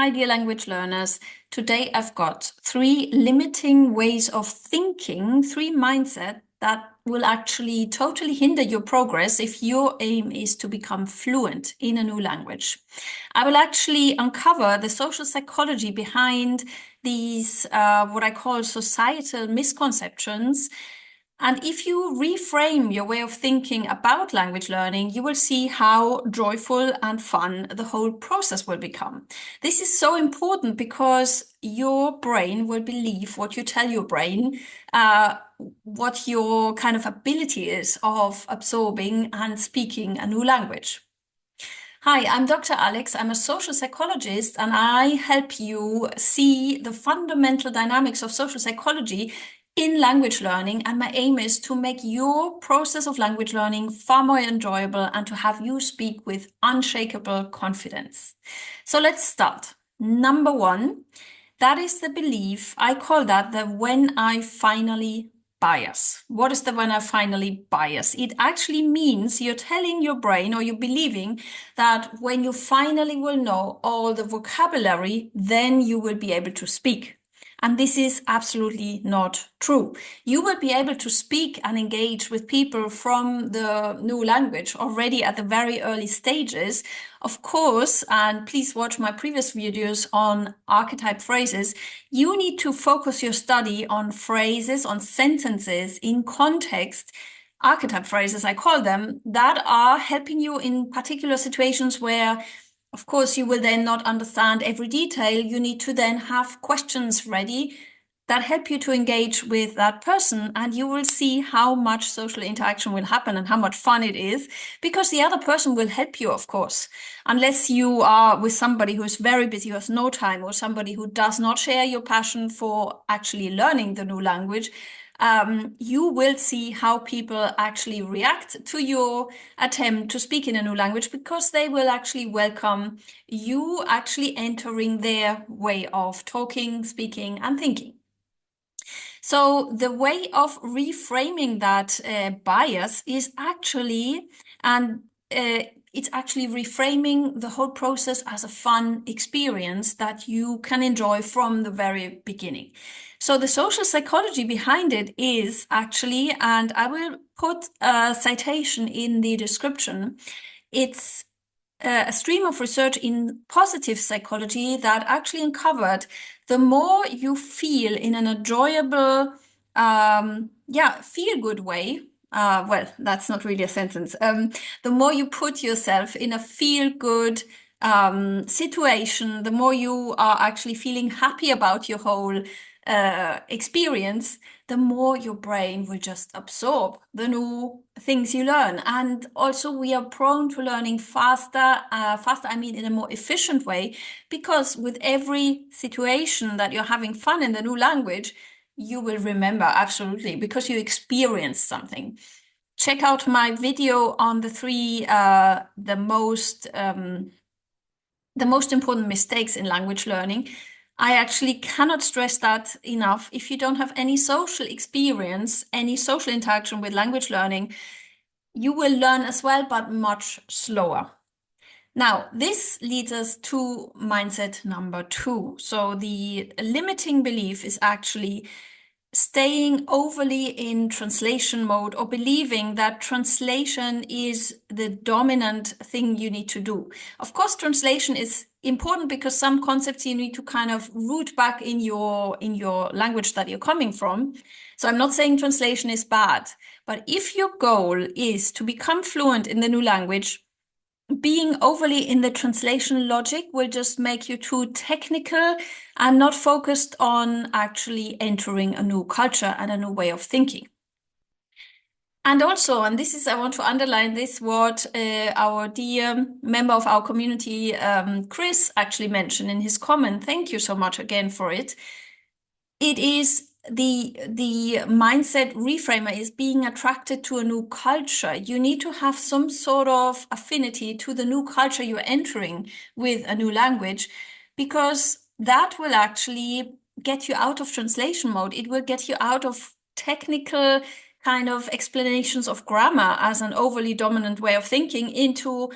Hi, dear language learners. Today I've got three limiting ways of thinking, three mindset that will actually totally hinder your progress if your aim is to become fluent in a new language. I will actually uncover the social psychology behind these, what I call societal misconceptions. And if you reframe your way of thinking about language learning, you will see how joyful and fun the whole process will become. This is so important because your brain will believe what you tell your brain, what your kind of ability is of absorbing and speaking a new language. Hi, I'm Dr. Alex. I'm a social psychologist and I help you see the fundamental dynamics of social psychology in language learning. And my aim is to make your process of language learning far more enjoyable and to have you speak with unshakable confidence. So let's start. Number one, that is the belief. I call that the when I finally bias. What is the when I finally bias? It actually means you're telling your brain or you're believing that when you finally will know all the vocabulary, then you will be able to speak. And this is absolutely not true. You will be able to speak and engage with people from the new language already at the very early stages. Of course, and please watch my previous videos on archetype phrases, you need to focus your study on phrases, on sentences in context, archetype phrases, I call them, that are helping you in particular situations where of course, you will then not understand every detail. You need to then have questions ready that help you to engage with that person, and you will see how much social interaction will happen and how much fun it is, because the other person will help you, of course. Unless you are with somebody who is very busy, who has no time, or somebody who does not share your passion for actually learning the new language, you will see how people actually react to your attempt to speak in a new language, because they will actually welcome you actually entering their way of talking, speaking, and thinking. So the way of reframing that bias is actually, and it's actually reframing the whole process as a fun experience that you can enjoy from the very beginning. So the social psychology behind it is actually, and I will put a citation in the description, it's a stream of research in positive psychology that actually uncovered the more you feel in an enjoyable, feel-good way. Well, that's not really a sentence. The more you put yourself in a feel-good situation, the more you are actually feeling happy about your whole experience, the more your brain will just absorb the new things you learn. And also we are prone to learning faster, I mean in a more efficient way, because with every situation that you're having fun in the new language, you will remember absolutely because you experienced something. Check out my video on the three, the most important mistakes in language learning. I actually cannot stress that enough. If you don't have any social experience, any social interaction with language learning, you will learn as well, but much slower. Now, this leads us to mindset number two. So the limiting belief is actually staying overly in translation mode or believing that translation is the dominant thing you need to do. Of course, translation is important because some concepts you need to kind of root back in your language that you're coming from. So I'm not saying translation is bad, but if your goal is to become fluent in the new language, being overly in the translation logic will just make you too technical and not focused on actually entering a new culture and a new way of thinking. And also, and this is, I want to underline this, what our dear member of our community, Chris, actually mentioned in his comment. Thank you so much again for it. It is the mindset reframer is being attracted to a new culture. You need to have some sort of affinity to the new culture you're entering with a new language, because that will actually get you out of translation mode. It will get you out of technical kind of explanations of grammar as an overly dominant way of thinking into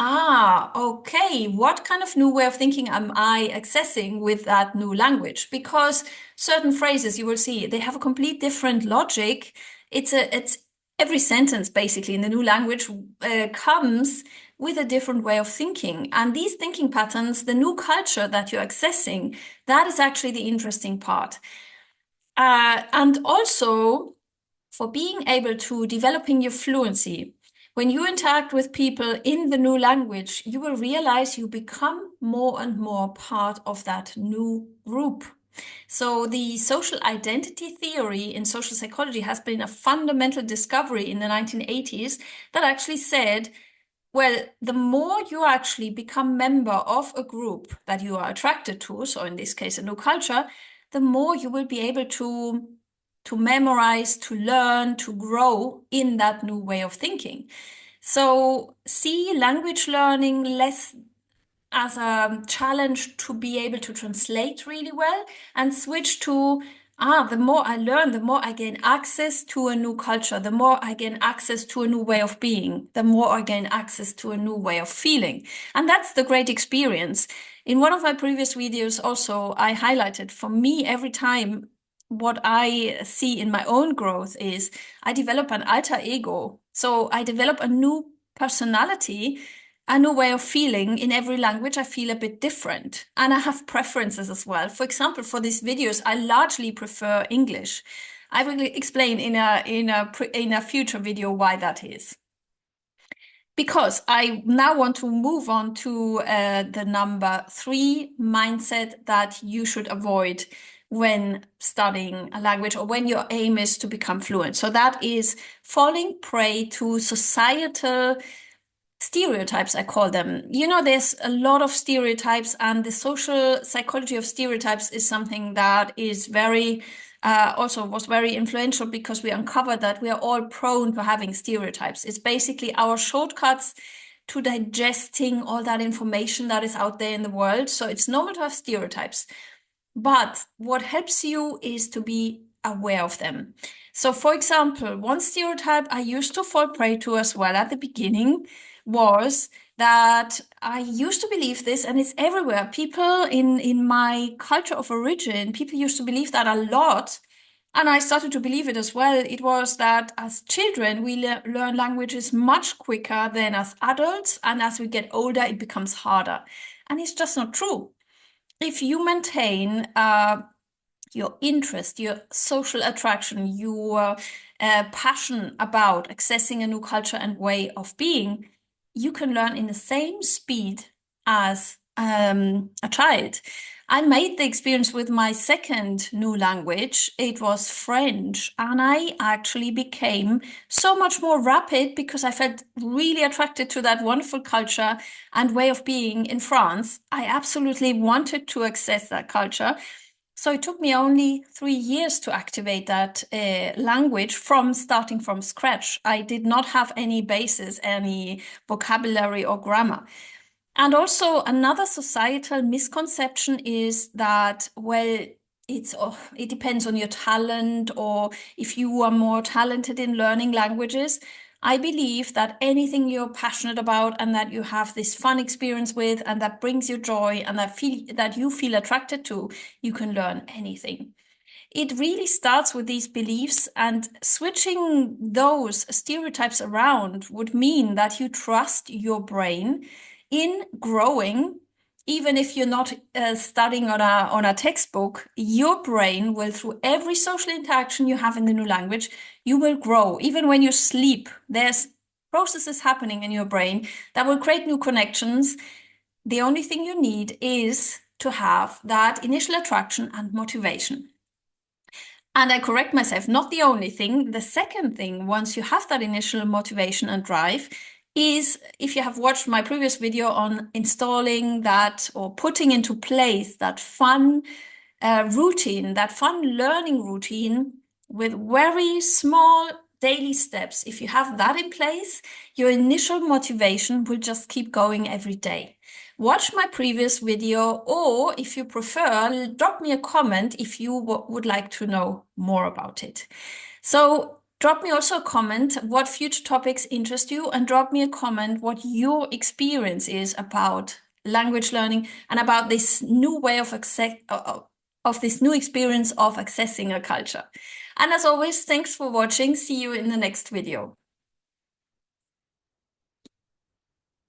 Ah, okay. What kind of new way of thinking am I accessing with that new language? Because certain phrases you will see, they have a complete different logic. It's every sentence basically in the new language comes with a different way of thinking. And these thinking patterns, the new culture that you're accessing, that is actually the interesting part. And also for being able to developing your fluency. When you interact with people in the new language, you will realize you become more and more part of that new group. So the social identity theory in social psychology has been a fundamental discovery in the 1980s that actually said, well, the more you actually become member of a group that you are attracted to, so in this case, a new culture, the more you will be able to memorize, to learn, to grow in that new way of thinking. So see language learning less as a challenge to be able to translate really well and switch to the more I learn, the more I gain access to a new culture, the more I gain access to a new way of being, the more I gain access to a new way of feeling. And that's the great experience. In one of my previous videos also, I highlighted for me every time what I see in my own growth is I develop an alter ego. So I develop a new personality, a new way of feeling. In every language, I feel a bit different. And I have preferences as well. For example, for these videos, I largely prefer English. I will explain in a future video why that is. Because I now want to move on to the number 3 mindset that you should avoid when studying a language or when your aim is to become fluent. So that is falling prey to societal stereotypes, I call them. You know, there's a lot of stereotypes, and the social psychology of stereotypes is something that is very, also was very influential because we uncovered that we are all prone to having stereotypes. It's basically our shortcuts to digesting all that information that is out there in the world. So it's normal to have stereotypes. But what helps you is to be aware of them. So, for example, one stereotype I used to fall prey to as well at the beginning was that I used to believe this, and it's everywhere. People in my culture of origin, people used to believe that a lot. And I started to believe it as well. It was that as children, we learn languages much quicker than as adults. And as we get older, it becomes harder. And it's just not true. If you maintain your interest, your social attraction, your passion about accessing a new culture and way of being, you can learn in the same speed as a child. I made the experience with my second new language. It was French, and I actually became so much more rapid because I felt really attracted to that wonderful culture and way of being in France. I absolutely wanted to access that culture. So it took me only 3 years to activate that language from starting from scratch. I did not have any basis, any vocabulary or grammar. And also another societal misconception is that, well, it depends on your talent, or if you are more talented in learning languages. I believe that anything you're passionate about and that you have this fun experience with and that brings you joy and that you feel attracted to, you can learn anything. It really starts with these beliefs, and switching those stereotypes around would mean that you trust your brain in growing. Even if you're not studying on a textbook, your brain will, through every social interaction you have in the new language, you will grow. Even when you sleep, there's processes happening in your brain that will create new connections. The only thing you need is to have that initial attraction and motivation. And I correct myself, not the only thing. The second thing, once you have that initial motivation and drive, is if you have watched my previous video on installing that or putting into place that fun routine, that fun learning routine with very small daily steps. If you have that in place, your initial motivation will just keep going every day. Watch my previous video, or if you prefer, drop me a comment if you would like to know more about it. So Drop me also a comment what future topics interest you, and drop me a comment what your experience is about language learning and about this new way of this new experience of accessing a culture. And as always, thanks for watching. See you in the next video.